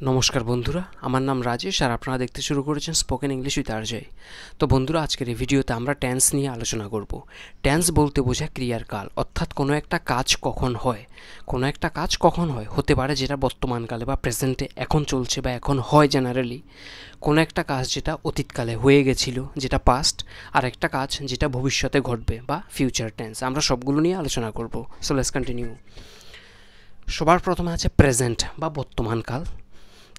নমস্কার বন্ধুরা, আমার নাম রাজেশ আর আপনারা দেখতে শুরু করেছেন স্পোকেন ইংলিশ উইথ আরজে। তো বন্ধুরা, আজকের এই ভিডিওতে আমরা টেন্স নিয়ে আলোচনা করব। টেন্স বলতে বোঝায় ক্রিয়ার কাল, অর্থাৎ কোনো একটা কাজ কখন হয়। কোনো একটা কাজ কখন হয় হতে পারে যেটা বর্তমানকালে বা প্রেজেন্টে এখন চলছে বা এখন হয় জেনারেলি। কোনো একটা কাজ যেটা অতীতকালে হয়ে গেছিলো, যেটা পাস্ট, আর একটা কাজ যেটা ভবিষ্যতে ঘটবে বা ফিউচার টেন্স। আমরা সবগুলো নিয়ে আলোচনা করব। So let's continue. সবার প্রথমে আছে প্রেজেন্ট বা বর্তমানকাল।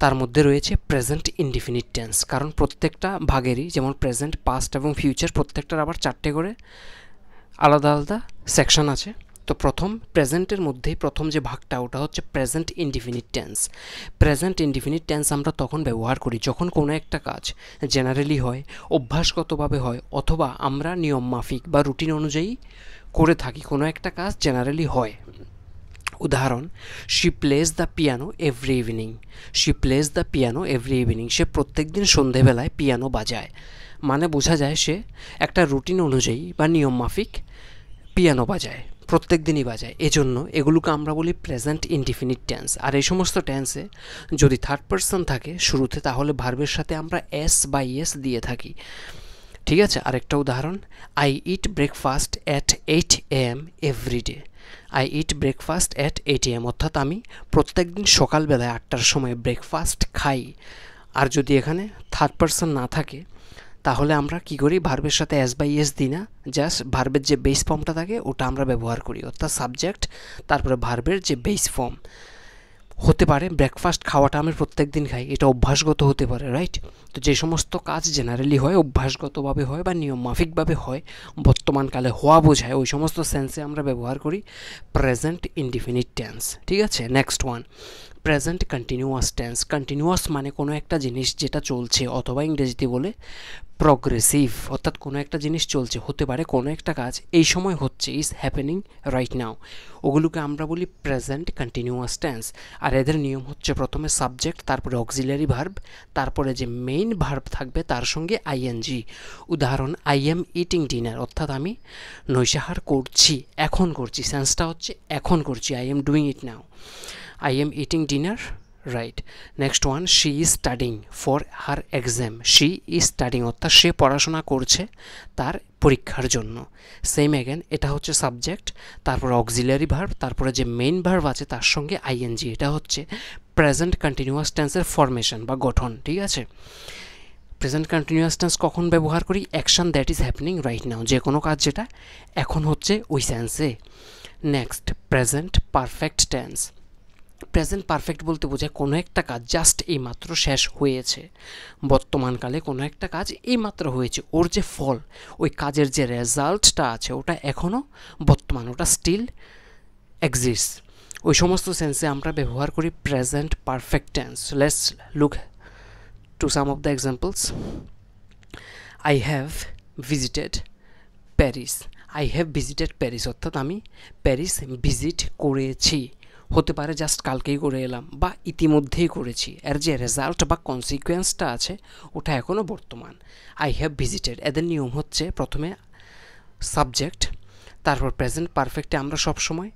তার মধ্যে রয়েছে প্রেজেন্ট ইনডিফিনিট টেন্স, কারণ প্রত্যেকটা ভাগেরই যেমন প্রেজেন্ট, পাস্ট এবং ফিউচার প্রত্যেকটার আবার চারটে করে আলাদা আলাদা সেকশন আছে। তো প্রথম প্রেজেন্টের মধ্যেই প্রথম যে ভাগটা ওটা হচ্ছে present indefinite tense. Present indefinite tense আমরা তখন ব্যবহার করি যখন কোনো একটা কাজ জেনারেলি হয়, অভ্যাসগতভাবে হয়, অথবা আমরা নিয়ম মাফিক বা রুটিন অনুযায়ী করে থাকি। কোনো একটা কাজ জেনারেলি হয়। উদাহরণ, she plays the piano every evening. She plays the piano every evening, সে প্রত্যেক দিন সন্ধেবেলায় পিয়ানো বাজায়। মানে বোঝা যায় সে একটা রুটিন অনুযায়ী বা নিয়ম মাফিক পিয়ানো বাজায়, প্রত্যেক দিনই বাজায়। এজন্য এগুলোকে আমরা বলি প্রেজেন্ট ইনডিফিনিট টেন্স। আর এই সমস্ত টেন্সে যদি থার্ড পারসন থাকে শুরুতে, তাহলে ভার্বের সাথে আমরা এস বা ইয়েস দিয়ে থাকি। ঠিক আছে, আরেকটা উদাহরণ, I eat breakfast at 8 AM every day. I eat breakfast at 8 AM, অর্থাৎ আমি প্রত্যেক দিন সকালবেলায় 8টার সময় ব্রেকফাস্ট খাই। আর যদি এখানে থার্ড পারসন না থাকে তাহলে আমরা কি করি, ভার্বের সাথে এস বাই এস দিই না, জাস্ট ভার্বের যে বেস ফর্মটা থাকে ওটা আমরা ব্যবহার করি, অর্থাৎ সাবজেক্ট তারপরে ভার্বের যে বেস ফর্ম। হতে পারে ব্রেকফাস্ট খাওয়াটা আমি প্রত্যেক দিন খাই, এটা অভ্যাসগত হতে পারে, রাইট? তো যে সমস্ত কাজ জেনারেলি হয়, অভ্যাসগতভাবে হয় বা নিয়ম মাফিকভাবে হয়, বর্তমানকালে হওয়া বোঝায়, ওই সমস্ত সেন্সে আমরা ব্যবহার করি প্রেজেন্ট ইনডিফিনিট টেন্স। ঠিক আছে, next one, present continuous tense. Continuous মানে কোনো একটা জিনিস যেটা চলছে, অথবা ইংরেজিতে বলে প্রগ্রেসিভ, অর্থাৎ কোনো একটা জিনিস চলছে, হতে পারে কোনো একটা কাজ এই সময় হচ্ছে, ইজ হ্যাপেনিং রাইট নাও। ওগুলোকে আমরা বলি প্রেজেন্ট কন্টিনিউয়াস টেন্স। আর এদের নিয়ম হচ্ছে প্রথমে সাবজেক্ট, তারপরে অক্সিলারি ভার্ব, তারপরে যে মেইন ভার্ব থাকবে তার সঙ্গে আইএনজি। উদাহরণ, আই এম ইটিং ডিনার, অর্থাৎ আমি নৈশাহার করছি, এখন করছি, সেন্সটা হচ্ছে এখন করছি, I am doing it now. I am eating dinner, right. Next one, she is studying for her exam. She is studying, অর্থাৎ সে পড়াশোনা করছে তার পরীক্ষার জন্য। সেম অ্যাগেন, এটা হচ্ছে সাবজেক্ট, তারপর অক্সিলারি ভার্ব, তারপরে যে মেইন ভার্ব আছে তার সঙ্গে আইএনজি। এটা হচ্ছে প্রেজেন্ট কন্টিনিউয়াস টেন্সের ফরমেশন বা গঠন। ঠিক আছে, প্রেজেন্ট কন্টিনিউয়াস টেন্স কখন ব্যবহার করি? Action that is happening right now, যে কোনো কাজ যেটা এখন হচ্ছে ওই sense. Next, present perfect tense. Present perfect বলতে বোঝায় কোনো একটা কাজ জাস্ট এইমাত্র শেষ হয়েছে। বর্তমানকালে কোনো একটা কাজ এইমাত্র হয়েছে, ওর যে ফল, ওই কাজের যে রেজাল্টটা আছে ওটা এখনও বর্তমান, ওটা স্টিল এক্সিস্টস। ওই সমস্ত সেন্সে আমরা ব্যবহার করি present perfect tense. Let's look to some of the examples. I have visited Paris. I have visited Paris, অর্থাৎ আমি প্যারিস ভিজিট করেছি। হতে পারে জাস্ট কালকেই করে এলাম বা ইতিমধ্যেই করেছি, এর যে রেজাল্ট বা কনসিকুয়েন্সটা আছে ওটা এখনও বর্তমান। আই হ্যাভ ভিজিটেড, এদের নিয়ম হচ্ছে প্রথমে সাবজেক্ট, তারপর প্রেজেন্ট পারফেক্টে আমরা সবসময়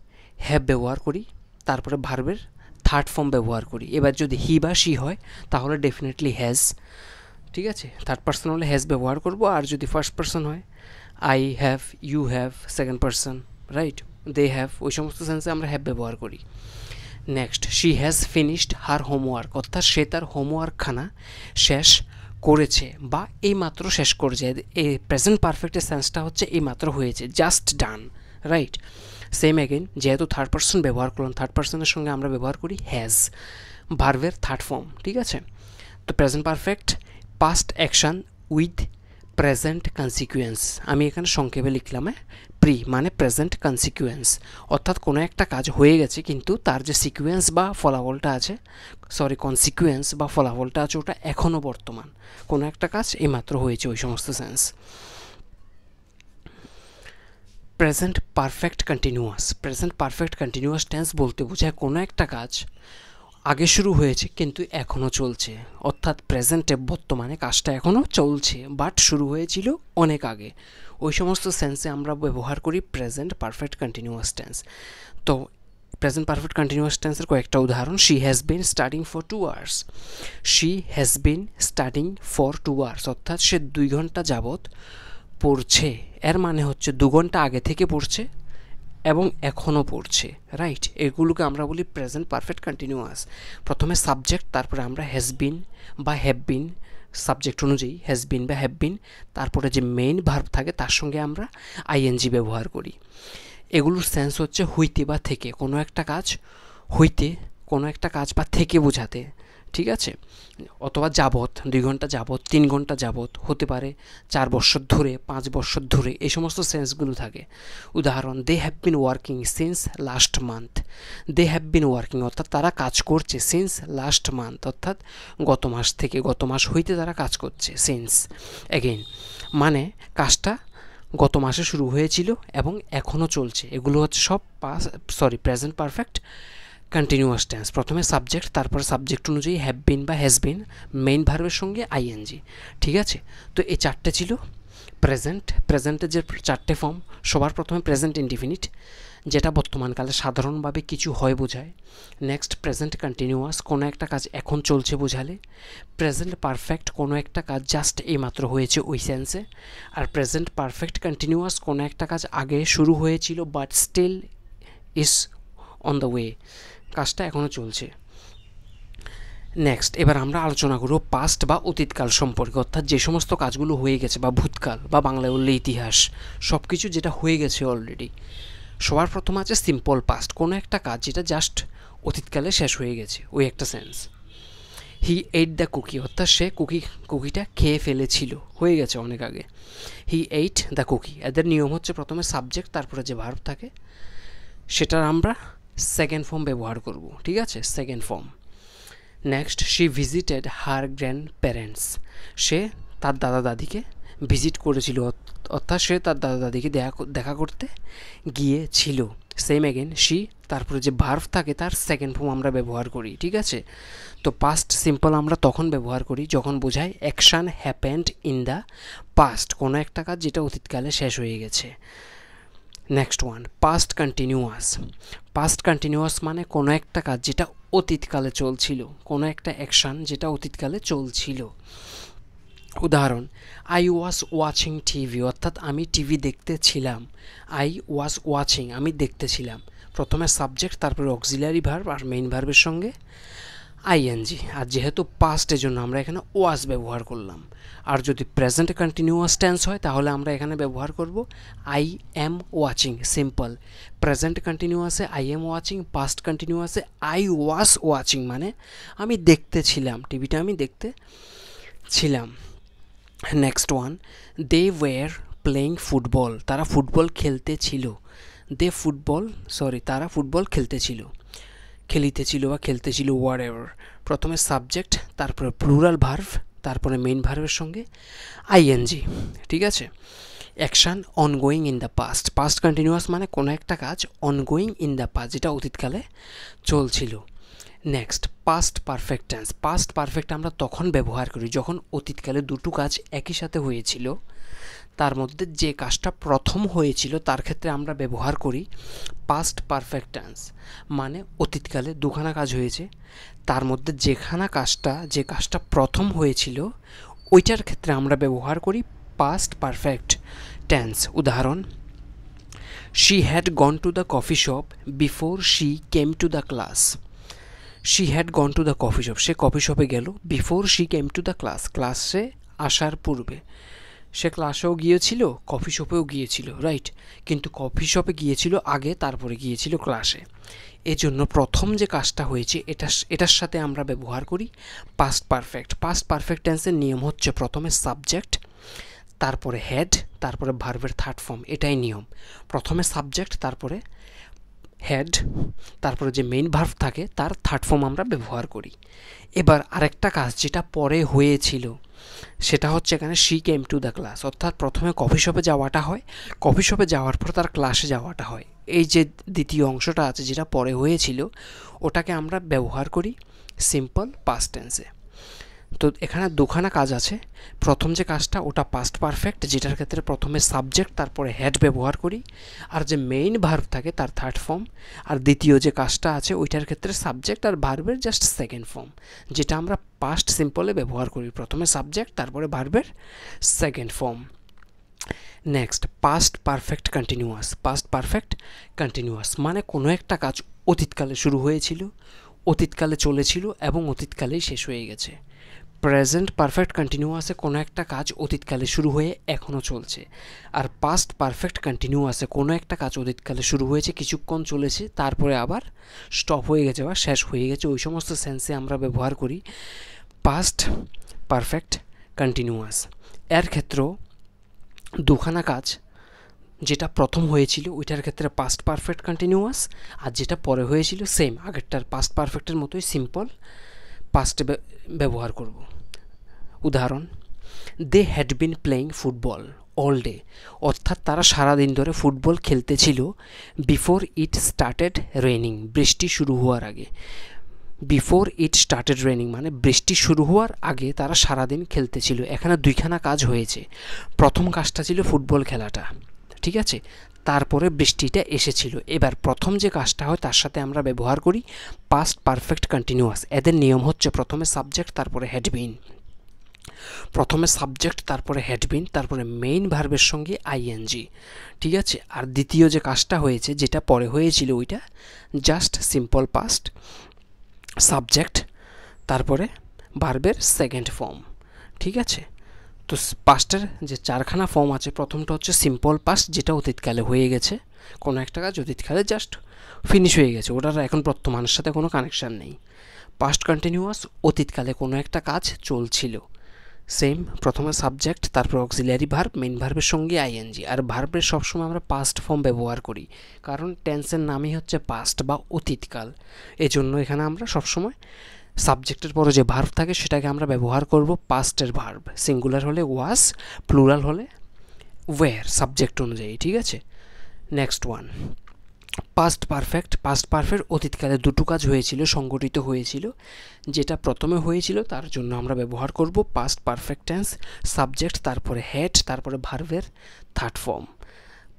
হ্যাভ ব্যবহার করি, তারপরে ভার্বের থার্ড ফর্ম ব্যবহার করি। এবার যদি হি বা শি হয় তাহলে ডেফিনেটলি হ্যাজ। ঠিক আছে, থার্ড পার্সন হলে হ্যাজ ব্যবহার করব, আর যদি ফার্স্ট পার্সন হয় I have, you have, second person, right, they have, ওই সমস্ত সেন্সে আমরা হ্যাভ ব্যবহার করি। Next, she has finished her homework, অর্থাৎ সে তার হোমওয়ার্কখানা শেষ করেছে বা এইমাত্র শেষ করেছে। এই প্রেজেন্ট পারফেক্টের সেন্সটা হচ্ছে এইমাত্র হয়েছে, জাস্ট ডান, রাইট। সেম অ্যাগেন, যেহেতু থার্ড পার্সন ব্যবহার করলাম, থার্ড পার্সনের সঙ্গে আমরা ব্যবহার করি হ্যাজ, ভার্বের থার্ড ফর্ম। ঠিক আছে, তো present perfect past action with present consequence. আমি এখানে সংক্ষেপে লিখলাম প্রি, মানে প্রেজেন্ট কনসিকুয়েন্স, অর্থাৎ কোনো একটা কাজ হয়ে গেছে কিন্তু তার যে সিকুয়েন্স বা ফলাফলটা আছে, কনসিকুয়েন্স বা ফলাফলটা আছে ওটা এখনও বর্তমান। কোনো একটা কাজ এইমাত্র হয়েছে, ওই সমস্ত sense. Present perfect continuous. Present perfect continuous tense বলতে বোঝায় কোনো একটা কাজ আগে শুরু হয়েছে কিন্তু এখনও চলছে, অর্থাৎ প্রেজেন্টে বর্তমানে কাজটা এখনও চলছে বাট শুরু হয়েছিল অনেক আগে। ওই সমস্ত সেন্সে আমরা ব্যবহার করি প্রেজেন্ট পারফেক্ট কন্টিনিউয়াস টেন্স। তো প্রেজেন্ট পারফেক্ট কন্টিনিউয়াস টেন্সের কয়েকটা উদাহরণ, she has been studying for 2 hours. She has been studying for 2 hours অর্থাৎ সে 2 ঘন্টা যাবৎ পড়ছে। এর মানে হচ্ছে 2 ঘন্টা আগে থেকে পড়ছে এবং এখনও পড়ছে, রাইট? এগুলোকে আমরা বলি প্রেজেন্ট পারফেক্ট কন্টিনিউয়াস। প্রথমে সাবজেক্ট, তারপরে আমরা হ্যাজ বিন বা হ্যাভ বিন, সাবজেক্ট অনুযায়ী হ্যাজ বিন বা হ্যাভ বিন, তারপরে যে মেইন ভার্ব থাকে তার সঙ্গে আমরা আইএনজি ব্যবহার করি। এগুলোর সেন্স হচ্ছে হইতে বা থেকে, কোনো একটা কাজ হইতে, কোনো একটা কাজ বা থেকে বোঝাতে, ঠিক আছে? অথবা যাবৎ, 2 ঘন্টা যাবৎ, 3 ঘন্টা যাবৎ, হতে পারে 4 বছর ধরে, 5 বছর ধরে, এই সমস্ত সেন্সগুলো থাকে। উদাহরণ, they have been working since last month. They have been working অর্থাৎ তারা কাজ করছে, সিন্স লাস্ট মান্থ অর্থাৎ গত মাস থেকে, গত মাস হইতে তারা কাজ করছে, সিন্স অ্যাগেইন মানে কাজটা গত মাসে শুরু হয়েছিল এবং এখনও চলছে। এগুলো হচ্ছে সব প্রেজেন্ট পারফেক্ট কন্টিনিউয়াস টেন্স। প্রথমে সাবজেক্ট, তারপর সাবজেক্ট অনুযায়ী হ্যাভ বিন বা হ্যাজ বিন, মেইন ভার্বের সঙ্গে আইএনজি, ঠিক আছে? তো এই 4টে ছিল প্রেজেন্টের যে 4টে ফর্ম। সবার প্রথমে প্রেজেন্ট ইনডিফিনিট, যেটা বর্তমানকালে সাধারণভাবে কিছু হয় বোঝায়। নেক্সট প্রেজেন্ট কন্টিনিউয়াস, কোনো একটা কাজ এখন চলছে বোঝালে। প্রেজেন্ট পারফেক্ট, কোনো একটা কাজ জাস্ট এইমাত্র হয়েছে ওই সেন্সে। আর প্রেজেন্ট পারফেক্ট কন্টিনিউয়াস, কোনো একটা কাজ আগে শুরু হয়েছিল but still is on the way, কাজটা এখনও চলছে। নেক্সট এবার আমরা আলোচনা করব পাস্ট বা অতীতকাল সম্পর্কে, অর্থাৎ যে সমস্ত কাজগুলো হয়ে গেছে, বা ভূতকাল বা বাংলায় বললে ইতিহাস, সব কিছু যেটা হয়ে গেছে অলরেডি। সবার প্রথম আছে সিম্পল পাস্ট, কোনো একটা কাজ যেটা জাস্ট অতীতকালে শেষ হয়ে গেছে, ওই একটা sense. He ate the cookie অর্থাৎ সে কুকিটা খেয়ে ফেলেছিল, হয়ে গেছে অনেক আগে। He ate the cookie. এদের নিয়ম হচ্ছে প্রথমে সাবজেক্ট, তারপরে যে ভার্ব থাকে সেটার আমরা সেকেন্ড ফর্ম ব্যবহার করব, ঠিক আছে? Second form. Next, she visited her grandparents. সে তার দাদা দাদিকে ভিজিট করেছিল অর্থাৎ সে তার দাদা দাদিকে দেখা করতে গিয়েছিল। সেম অ্যাগেন শি, তারপরে যে ভার্ভ থাকে তার সেকেন্ড ফর্ম আমরা ব্যবহার করি, ঠিক আছে? তো পাস্ট সিম্পল আমরা তখন ব্যবহার করি যখন বোঝায় action happened in the past, কোনো একটা কাজ যেটা অতীতকালে শেষ হয়ে গেছে। Next one, past continuous. Past continuous মানে কোনো একটা কাজ যেটা অতীতকালে চলছিল, কোনো একটা অ্যাকশান যেটা অতীতকালে চলছিল। উদাহরণ, আই ওয়াজ ওয়াচিং টিভি অর্থাৎ আমি টিভি দেখতেছিলাম। আই ওয়াজ ওয়াচিং, আমি দেখতেছিলাম। প্রথমে সাবজেক্ট, তারপরে অক্সিলারি ভার্ব আর মেইন ভার্বের সঙ্গে আইএনজি। আর যেহেতু পাস্টের জন্য আমরা এখানে ওয়াজ ব্যবহার করলাম। আর যদি প্রেজেন্ট কন্টিনিউয়াস টেন্স হয় তাহলে আমরা এখানে ব্যবহার করব আই এম ওয়াচিং, সিম্পল। প্রেজেন্ট কন্টিনিউয়াসে আই এম ওয়াচিং, পাস্ট কন্টিনিউয়াসে আই ওয়াজ ওয়াচিং মানে আমি দেখতেছিলাম, টিভিটা আমি দেখতেছিলাম। Next one, they were playing football, তারা ফুটবল খেলতেছিল। তারা ফুটবল খেলিতেছিল বা খেলতেছিল, হোয়াট এভার। প্রথমে সাবজেক্ট, তারপরে প্লুরাল ভার্ভ, তারপরে মেইন ভার্ভের সঙ্গে আইএনজি, ঠিক আছে? Action ongoing in the past. Past continuous মানে কোনো একটা কাজ অনগোয়িং ইন দ্য পাস্ট, যেটা অতীতকালে চলছিল। Next, past perfect tense. Past perfect আমরা তখন ব্যবহার করি যখন অতীতকালে দুটো কাজ একই সাথে হয়েছিল, তার মধ্যে যে কাজটা প্রথম হয়েছিল তার ক্ষেত্রে আমরা ব্যবহার করি পাস্ট পারফেক্ট টেন্স। মানে অতীতকালে দুখানা কাজ হয়েছে, তার মধ্যে যে কাজটা প্রথম হয়েছিল ওইটার ক্ষেত্রে আমরা ব্যবহার করি পাস্ট পারফেক্ট টেন্স। উদাহরণ, she had gone to the coffee shop before she came to the class. She had gone to the coffee shop, say coffee শপে গেল before she came to the class, ক্লাসে আসার পূর্বে। সে ক্লাসেও গিয়েছিল, coffee শপেও গিয়েছিল, right? কিন্তু কফি শপে গিয়েছিল আগে, তারপরে গিয়েছিল ক্লাসে। এজন্য প্রথম যে কাজটা হয়েছে এটার সাথে আমরা ব্যবহার করি পাস্ট পারফেক্ট। পাস্ট পারফেক্ট টেন্সের নিয়ম হচ্ছে প্রথমে সাবজেক্ট, তারপরে হেড, তারপরে ভার্বের থার্ড ফর্ম, এটাই নিয়ম। প্রথমে সাবজেক্ট, তারপরে হেড, তারপরে যে মেইন ভার্ভ থাকে তার থার্ড ফর্ম আমরা ব্যবহার করি। এবার আরেকটা কাজ যেটা পরে হয়েছিল সেটা হচ্ছে এখানে she came to the class, অর্থাৎ প্রথমে কফি শপে যাওয়াটা হয়, কফি শপে যাওয়ার পর তার ক্লাসে যাওয়াটা হয়। এই যে দ্বিতীয় অংশটা আছে যেটা পরে হয়েছিল ওটাকে আমরা ব্যবহার করি সিম্পল পাস্ট টেন্সে। তো এখানে দুখানা কাজ আছে। প্রথম যে কাজটা ওটা পাস্ট পারফেক্ট, যেটার ক্ষেত্রে প্রথমে সাবজেক্ট তারপরে হেড ব্যবহার করি, আর যে মেইন ভার্ব থাকে তার থার্ড ফর্ম। আর দ্বিতীয় যে কাজটা আছে ওইটার ক্ষেত্রে সাবজেক্ট আর ভার্বের জাস্ট সেকেন্ড ফর্ম, যেটা আমরা পাস্ট সিম্পলে ব্যবহার করি, প্রথমে সাবজেক্ট তারপরে ভার্বের second form. Next, past perfect continuous. Past perfect continuous মানে কোনো একটা কাজ অতীতকালে শুরু হয়েছিল, অতীতকালে চলেছিল এবং অতীতকালেই শেষ হয়ে গেছে। প্রেজেন্ট পারফেক্ট কন্টিনিউয়াসে কোনো একটা কাজ অতীতকালে শুরু হয়ে এখনও চলছে, আর পাস্ট পারফেক্ট কন্টিনিউয়াসে কোনো একটা কাজ অতীতকালে শুরু হয়েছে, কিছুক্ষণ চলেছে, তারপরে আবার স্টপ হয়ে গেছে বা শেষ হয়ে গেছে। ওই সমস্ত সেন্সে আমরা ব্যবহার করি পাস্ট পারফেক্ট কন্টিনিউয়াস। এর ক্ষেত্রেও দুখানা কাজ, যেটা প্রথম হয়েছিল ওইটার ক্ষেত্রে পাস্ট পারফেক্ট কন্টিনিউয়াস, আর যেটা পরে হয়েছিল সেম আগেরটার পাস্ট পারফেক্টের মতোই সিম্পল পাস্টে ব্যবহার করব। উদাহরণ, they had been playing football all day, অর্থাৎ তারা সারাদিন ধরে ফুটবল খেলতেছিল বিফোর ইট স্টার্টেড রেনিং, বৃষ্টি শুরু হওয়ার আগে। বিফোর ইট স্টার্টেড রেনিং মানে বৃষ্টি শুরু হওয়ার আগে তারা সারাদিন খেলতেছিল। এখানে দুইখানা কাজ হয়েছে। প্রথম কাজটা ছিল ফুটবল খেলাটা, ঠিক আছে, তারপরে বৃষ্টিটা এসেছিল। এবার প্রথম যে কাজটা হয় তার সাথে আমরা ব্যবহার করি পাস্ট পারফেক্ট কন্টিনিউয়াস। এদের নিয়ম হচ্ছে প্রথমে সাবজেক্ট তারপরে হেড বিন, প্রথমে সাবজেক্ট তারপরে হেড বিন তারপরে মেইন ভার্বের সঙ্গে আইএনজি, ঠিক আছে। আর দ্বিতীয় যে কাজটা হয়েছে যেটা পরে হয়েছিল ওইটা জাস্ট সিম্পল পাস্ট, সাবজেক্ট তারপরে ভার্বের সেকেন্ড ফর্ম, ঠিক আছে। তো পাস্টের যে চারখানা ফর্ম আছে, প্রথমটা হচ্ছে সিম্পল পাস্ট, যেটা অতীতকালে হয়ে গেছে, কোনো একটা কাজ অতীতকালে জাস্ট ফিনিশ হয়ে গেছে, ওটার এখন বর্তমানের সাথে কোনো কানেকশান নেই। পাস্ট কন্টিনিউয়াস, অতীতকালে কোনো একটা কাজ চলছিল, সেম প্রথমে সাবজেক্ট তারপর অক্সিলিয়ারি ভার্ব, মেইন ভার্বের সঙ্গে আইএনজি। আর ভার্বের সবসময় আমরা পাস্ট ফর্ম ব্যবহার করি, কারণ টেন্সের নামই হচ্ছে পাস্ট বা অতীতকাল। এজন্য এখানে আমরা সবসময় সাবজেক্টের পরে যে ভার্ব থাকে সেটাকে আমরা ব্যবহার করব পাস্টের ভার্ব, সিঙ্গুলার হলে ওয়াজ, প্লুরাল হলে ওয়্যার, সাবজেক্ট অনুযায়ী, ঠিক আছে। Next one, past perfect. Past perfect অতীতকালে দুটো কাজ হয়েছিল, সংগঠিত হয়েছিল, যেটা প্রথমে হয়েছিল তার জন্য আমরা ব্যবহার করব পাস্ট পারফেক্ট টেন্স, সাবজেক্ট তারপরে হেড তারপরে ভার্বের third form.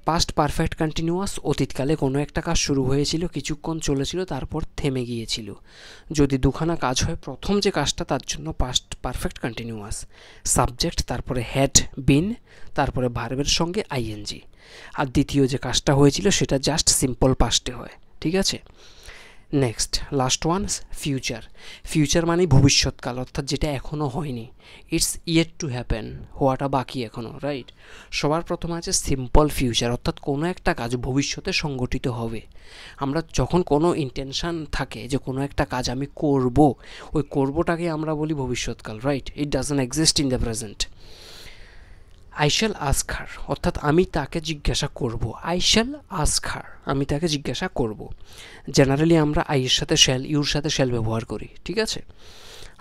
Past perfect continuous, অতীতকালে কোনো একটা কাজ শুরু হয়েছিল, কিছুক্ষণ চলেছিল, তারপর থেমে গিয়েছিল। যদি দুখানা কাজ হয়, প্রথম যে কাজটা তার জন্য পাস্ট পারফেক্ট কন্টিনিউয়াস, সাবজেক্ট তারপরে হেড বিন তারপরে ভার্বের সঙ্গে আইএনজি। আর দ্বিতীয় যে কাজটা হয়েছিল সেটা জাস্ট সিম্পল পাস্টে হয়, ঠিক আছে। Next last one, future. Future মানে ভবিষ্যৎকাল, অর্থাৎ যেটা এখনও হয়নি, ইটস ইয়েট টু হ্যাপেন, হওয়াটা বাকি এখনও, রাইট। সবার প্রথমে আছে সিম্পল ফিউচার, অর্থাৎ কোনো একটা কাজ ভবিষ্যতে সংগঠিত হবে। আমরা যখন কোনো ইন্টেনশান থাকে যে কোনো একটা কাজ আমি করব, ওই করবোটাকে আমরা বলি ভবিষ্যৎকাল, right. It doesn't exist in the present. I shall ask her, অর্থাৎ আমি তাকে জিজ্ঞাসা করব। আই শ্যাল আস্ক হার, আমি তাকে জিজ্ঞাসা করব। জেনারেলি আমরা আইয়ের সাথে শ্যাল, ইউর সাথে শ্যাল ব্যবহার করি, ঠিক আছে।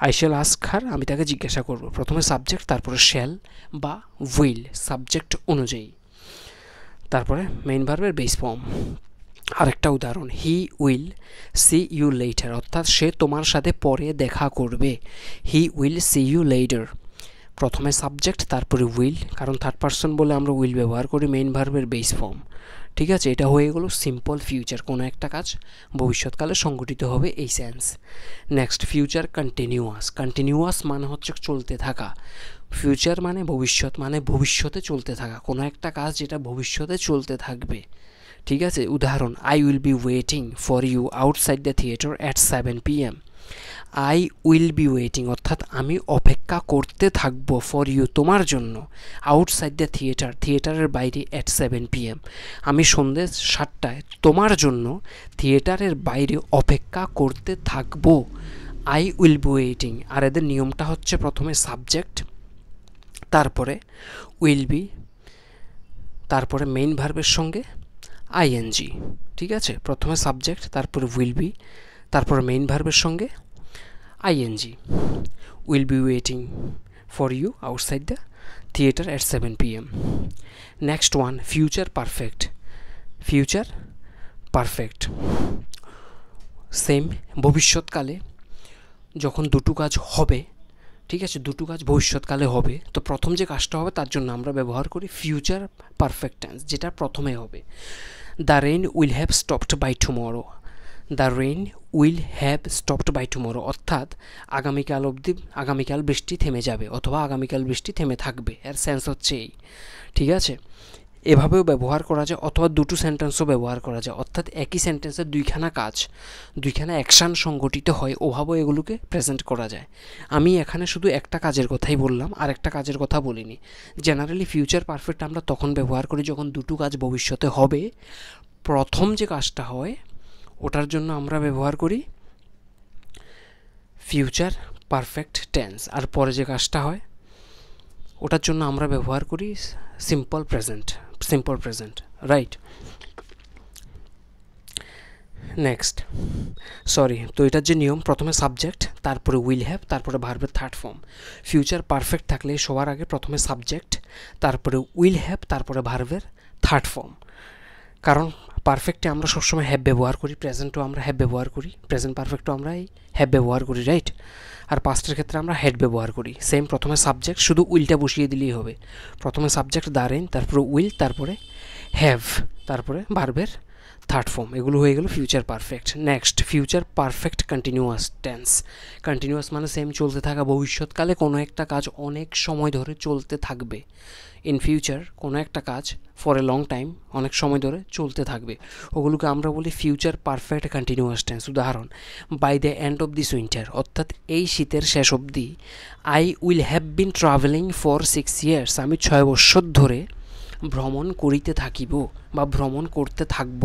আই শ্যাল আস্ক হার, আমি তাকে জিজ্ঞাসা করব, প্রথমে সাবজেক্ট তারপরে শ্যাল বা উইল, সাবজেক্ট অনুযায়ী, তারপরে মেইন ভার্বের বেস ফর্ম। আরেকটা উদাহরণ, he will see you later, অর্থাৎ সে তোমার সাথে পরে দেখা করবে। He will see you later, প্রথমে সাবজেক্ট তারপরে উইল, কারণ থার্ড পারসন বলে আমরা উইল ব্যবহার করি, মেইন ভার্বের বেস ফর্ম, ঠিক আছে। এটা হয়ে গেল সিম্পল ফিউচার, কোনো একটা কাজ ভবিষ্যৎকালে সংগঠিত হবে, এই sense. Next, future continuous. Continuous মানে হচ্ছে চলতে থাকা, ফিউচার মানে ভবিষ্যৎ, মানে ভবিষ্যতে চলতে থাকা, কোনো একটা কাজ যেটা ভবিষ্যতে চলতে থাকবে, ঠিক আছে। উদাহরণ, I will be waiting for you outside the theatre at 7 PM। I will be waiting, অর্থাৎ আমি অপেক্ষা করতে থাকবো, ফর ইউ তোমার জন্য, আউটসাইড দ্য থিয়েটার, থিয়েটারের বাইরে, অ্যাট 7 PM, আমি সন্ধ্যে 7টায় তোমার জন্য থিয়েটারের বাইরে অপেক্ষা করতে থাকবো। I will be waiting. আর এদের নিয়মটা হচ্ছে প্রথমে সাবজেক্ট তারপরে উইল বি তারপরে মেইন ভার্বের সঙ্গে আইএনজি, ঠিক আছে। প্রথমে সাবজেক্ট তারপরে উইল বি তারপরে মেইন ভার্বের সঙ্গে ING. Will be waiting for you outside the theatre at 7 PM। Next one, future perfect. Future perfect same, ভবিষ্যৎকালে যখন দুটো কাজ হবে ঠিক আছে, দুটো কাজ ভবিষ্যৎকালে হবে, তো প্রথম যে কাজটা হবে তার জন্য আমরা ব্যবহার করি ফিউচার পারফেক্ট টেন্স, যেটা প্রথমে হবে। The rain will have stopped by tomorrow. The rain will have stopped by tomorrow, অর্থাৎ আগামীকাল বৃষ্টি থেমে যাবে অথবা আগামীকাল বৃষ্টি থেমে থাকবে, এর সেন্স হচ্ছে এই। ঠিক আছে, এভাবেও ব্যবহার করা যায় অথবা দুটো সেন্টেন্সও ব্যবহার করা যায়, অর্থাৎ একই সেন্টেন্সে দুইখানা অ্যাকশান সংগঠিত হয়, ওভাবেও এগুলোকে প্রেজেন্ট করা যায়। আমি এখানে শুধু একটা কাজের কথাই বললাম, আর একটা কাজের কথা বলিনি। জেনারেলি ফিউচার পারফেক্ট আমরা তখন ব্যবহার করি যখন দুটো কাজ ভবিষ্যতে হবে, প্রথম যে কাজটা হয় ওটার জন্য আমরা ব্যবহার করি ফিউচার পারফেক্ট টেন্স, আর পরে যে কাজটা হয় ওটার জন্য আমরা ব্যবহার করি সিম্পল প্রেজেন্ট, রাইট। নেক্সট, তো এটার যে নিয়ম, প্রথমে সাবজেক্ট, তারপরে উইল হ্যাভ, তারপরে ভার্বের থার্ড ফর্ম। ফিউচার পারফেক্ট থাকলে সবার আগে প্রথমে সাবজেক্ট, তারপরে উইল হ্যাভ, তারপরে ভার্বের থার্ড ফর্ম। কারণ পারফেক্টে আমরা সবসময় হ্যাভ ব্যবহার করি, প্রেজেন্টও আমরা হ্যাভ ব্যবহার করি, প্রেজেন্ট পারফেক্টও আমরা এই হ্যাভ ব্যবহার করি, রাইট। আর পাস্টের ক্ষেত্রে আমরা হেড ব্যবহার করি। সেম, প্রথমে সাবজেক্ট, শুধু উইলটা বসিয়ে দিলেই হবে। প্রথমে সাবজেক্ট দ্য রেইন, তারপরে উইল, তারপরে হ্যাভ, তারপরে ভার্বের থার্ড ফর্ম, এগুলো হয়ে গেল future perfect. Next, future perfect continuous tense. Continuous মানে সেম, চলতে থাকা, ভবিষ্যৎকালে কোনো একটা কাজ অনেক সময় ধরে চলতে থাকবে। ইন ফিউচার কোনো একটা কাজ ফর এ লং টাইম, অনেক সময় ধরে চলতে থাকবে, ওগুলোকে আমরা বলি ফিউচার পারফেক্ট কন্টিনিউয়াস টেন্স। উদাহরণ, by the end of this winter, অর্থাৎ এই শীতের শেষ অবধি। I will have been travelling for 6 years, আমি 6 বছর ধরে ভ্রমণ করিতে থাকিব বা ভ্রমণ করতে থাকব।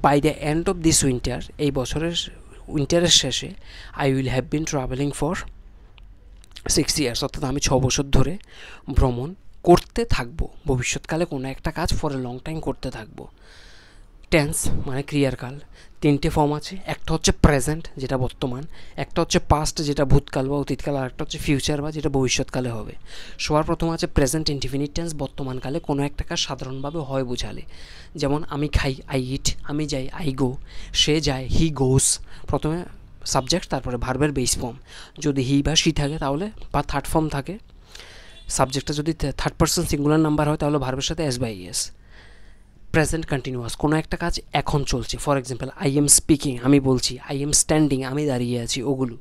By the end of this winter, এই বছরের উইন্টারের শেষে, I will have been travelling for 6 years, অর্থাৎ আমি 6 বছর ধরে ভ্রমণ করতে থাকবো, ভবিষ্যৎকালে কোনো একটা কাজ ফর এ লং টাইম করতে থাকবো। টেন্স মানে ক্রিয়ার কাল, তিনটে ফর্ম আছে, একটা হচ্ছে প্রেজেন্ট যেটা বর্তমান, একটা হচ্ছে পাস্ট যেটা ভূতকাল বা অতীতকাল, আর একটা হচ্ছে ফিউচার বা যেটা ভবিষ্যৎকালে হবে। সবার প্রথম আছে প্রেজেন্ট ইনডিফিনিট টেন্স, বর্তমানকালে কোনো একটা কাজ সাধারণভাবে হয় বোঝালে। যেমন আমি খাই, আই ইট, আমি যাই, আই গো, সে যায়, হি গোস। প্রথমে সাবজেক্ট, তারপরে ভার্বের বেস ফর্ম, যদি হি বা শি থাকে তাহলে বা থার্ড ফর্ম থাকে, সাবজেক্টটা যদি থার্ড পারসন সিঙ্গুলার নাম্বার হয় তাহলে ভার্বের সাথে s by s. Present continuous, কোনো একটা কাজ এখন চলছে, for example I am speaking, আমি বলছি, আই এম স্ট্যান্ডিং, আমি দাঁড়িয়ে আছি, ওগুলো।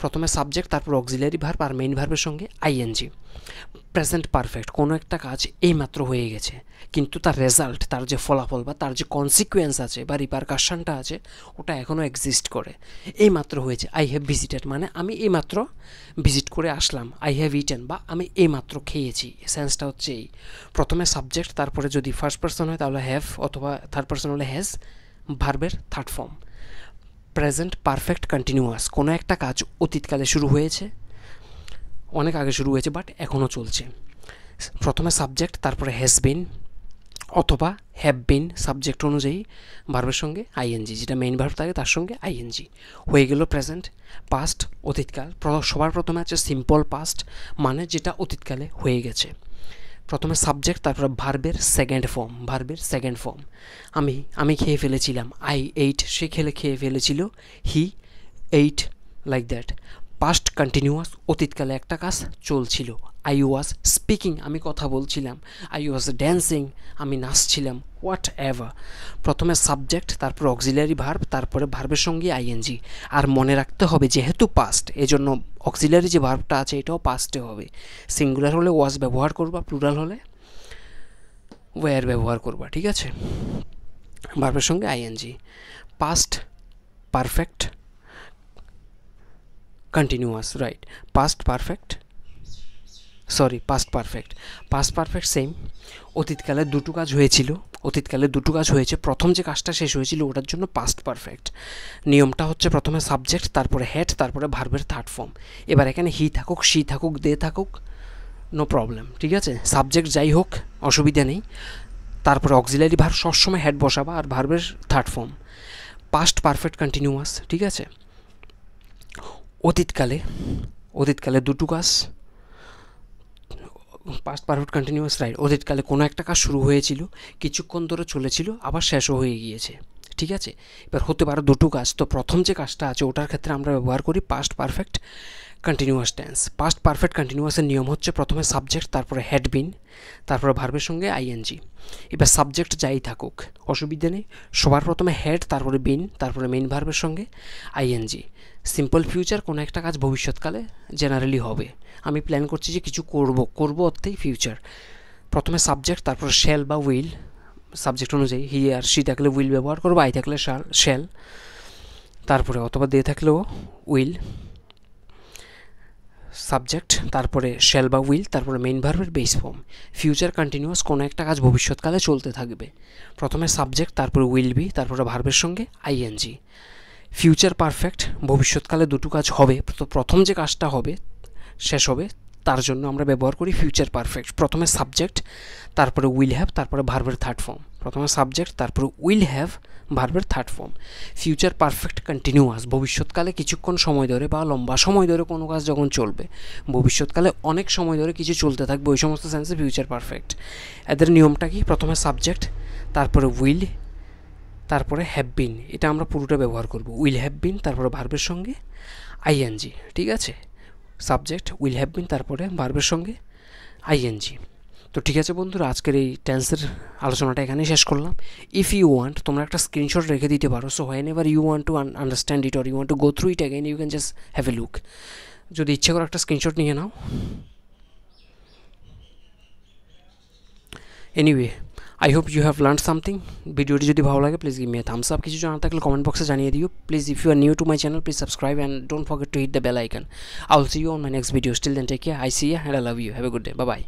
প্রথমে সাবজেক্ট, তারপর অক্সিলারি ভার্ব, আর মেইন ভার্বের সঙ্গে আইএনজি। প্রেজেন্ট পারফেক্ট, কোনো একটা কাজ এইমাত্র হয়ে গেছে, কিন্তু তার রেজাল্ট, তার যে ফলাফল বা তার যে কনসিকুয়েন্স আছে বা রিপারকাশনটা আছে, ওটা এখনও এক্সিস্ট করে, এইমাত্র হয়েছে। আই হ্যাভ ভিজিটেড মানে আমি এইমাত্র ভিজিট করে আসলাম, আই হ্যাভ ইটেন বা আমি এইমাত্র খেয়েছি, সেন্সটা হচ্ছে এই। প্রথমে সাবজেক্ট, তারপরে যদি ফার্স্ট পারসন হয় তাহলে হ্যাভ, অথবা থার্ড পারসন হলে হ্যাজ, ভার্বের third form. Present perfect continuous, কোনো একটা কাজ অতীতকালে শুরু হয়েছে, অনেক আগে শুরু হয়েছে বাট এখনও চলছে। প্রথমে সাবজেক্ট, তারপরে হ্যাজ বিন অথবা হ্যাভ বিন, সাবজেক্ট অনুযায়ী ভার্বের সঙ্গে আইএনজি, যেটা মেইন ভার্ব থাকে তার সঙ্গে আইএনজি হয়ে গেল প্রেজেন্ট। পাস্ট অতীতকাল, সবার প্রথমে আছে সিম্পল পাস্ট মানে যেটা অতীতকালে হয়ে গেছে। প্রথমে সাবজেক্ট, তারপরে ভার্বের সেকেন্ড ফর্ম। আমি খেয়ে ফেলেছিলাম, আই এইট, সে খেয়ে ফেলেছিল, he ate, like that. Past continuous, অতীতকালে একটা কাজ চলছিল, আই ওয়াজ স্পিকিং, আমি কথা বলছিলাম, আই ওয়াজ ড্যান্সিং, আমি নাচছিলাম, হোয়াট এভার। প্রথমে সাবজেক্ট, তারপর অক্সিলারি ভার্ব, তারপরে ভার্বের সঙ্গে আইএনজি। আর মনে রাখতে হবে যেহেতু পাস্ট, এজন্য অক্সিলারি যে ভার্বটা আছে এটাও পাস্টে হবে। সিঙ্গুলার হলে ওয়াজ ব্যবহার করবা, প্লুরাল হলে ওয়্যার ব্যবহার করবা, ঠিক আছে, ভার্বের সঙ্গে ING. Past perfect continuous, right. Past perfect same, অতীতকালে দুটো কাজ হয়েছে, প্রথম যে কাজটা শেষ হয়েছিল ওটার জন্য পাস্ট পারফেক্ট। নিয়মটা হচ্ছে প্রথমে সাবজেক্ট, তারপরে হ্যাড, তারপরে ভার্বের থার্ড ফর্ম। এবার এখানে হি থাকুক, শি থাকুক, দে থাকুক, নো প্রবলেম, ঠিক আছে, সাবজেক্ট যাই হোক অসুবিধা নেই। তারপরে অক্সিলারি ভার্ব সবসময় হেড বসাবা আর ভার্বের third form. Past perfect continuous, ঠিক আছে। অতীতকালে দুটো কাজ, পাস্ট পারফেক্ট কন্টিনিউয়াস, রাইট। অতীতকালে কোনো একটা কাজ শুরু হয়েছিল, কিছুক্ষণ ধরে চলেছিল, আবার শেষও হয়ে গিয়েছে, ঠিক আছে। এবার হতে পারে দুটো কাজ, তো প্রথম যে কাজটা আছে ওটার ক্ষেত্রে আমরা ব্যবহার করি past perfect continuous tense, past perfect কন্টিনিউয়াসের নিয়ম হচ্ছে প্রথমে সাবজেক্ট, তারপরে হ্যাড বিন, তারপরে ভার্বের সঙ্গে আইএনজি। এবার সাবজেক্ট যাই থাকুক অসুবিধা নেই, সবার প্রথমে হেড, তারপরে বিন, তারপরে মেইন ভার্বের সঙ্গে আইএনজি। সিম্পল ফিউচার কোনো একটা কাজ ভবিষ্যৎকালে জেনারেলি হবে, আমি প্ল্যান করছি যে কিছু করব অর্থেই ফিউচার। প্রথমে সাবজেক্ট, তারপরে শ্যাল বা উইল, সাবজেক্ট অনুযায়ী হি আর সি থাকলে উইল ব্যবহার করবো, আই থাকলে শ্যাল, তারপরে অথবা দে থাকলেও উইল, সাবজেক্ট, তারপরে শ্যাল বা উইল, তারপরে মেইন ভার্বের বেস ফর্ম। ফিউচার কন্টিনিউয়াস কোনো একটা কাজ ভবিষ্যৎকালে চলতে থাকবে, প্রথমে সাবজেক্ট, তারপরে উইল বি, তারপরে ভার্বের সঙ্গে আইএনজি। ফিউচার পারফেক্ট ভবিষ্যৎকালে দুটো কাজ হবে, তো প্রথম যে কাজটা হবে শেষ হবে তার জন্য আমরা ব্যবহার করি ফিউচার পারফেক্ট। প্রথমে সাবজেক্ট, তারপরে উইল হ্যাভ, তারপরে ভার্বের থার্ড ফর্ম। প্রথমে সাবজেক্ট, তারপরে উইল হ্যাভ, ভার্বের third form. Future perfect continuous ভবিষ্যৎকালে কিছুক্ষণ সময় ধরে বা লম্বা সময় ধরে কোনো কাজ যখন চলবে, ভবিষ্যৎকালে অনেক সময় ধরে কিছু চলতে থাকবে, ওই সমস্ত সেন্সে ফিউচার পারফেক্ট। এদের নিয়মটা কি? প্রথমে সাবজেক্ট, তারপরে উইল, তারপরে হ্যাভ বিন, এটা আমরা পুরোটা ব্যবহার করব। উইল হ্যাভ বিন, তারপরে ভার্বের সঙ্গে আইএনজি, ঠিক আছে? সাবজেক্ট, উইল হ্যাভ বিন, তারপরে ভার্বের সঙ্গে আইএনজি। তো ঠিক আছে বন্ধুরা, আজকের এই টেন্সের আলোচনাটা এখানেই শেষ করলাম। ইফ ইউ ওয়ান্ট, তোমরা একটা স্ক্রিনশট রেখে দিতে পারো, so whenever you want to understand it or you want to go through it again, you can just have a look. যদি ইচ্ছে করো একটা স্ক্রিনশট নিয়ে নাও। Anyway, I hope you have learn something. ভিডিওটি যদি ভালো লাগে please give me a thumbs up, কিছু জানা থাকলে কমেন্ট বক্সে জানিয়ে দিও please. If you are new to my channel please subscribe and don't forget to hit the bell icon. I will see you on my next video. Still then take care, I see you and I love you. Have a good day, bye by.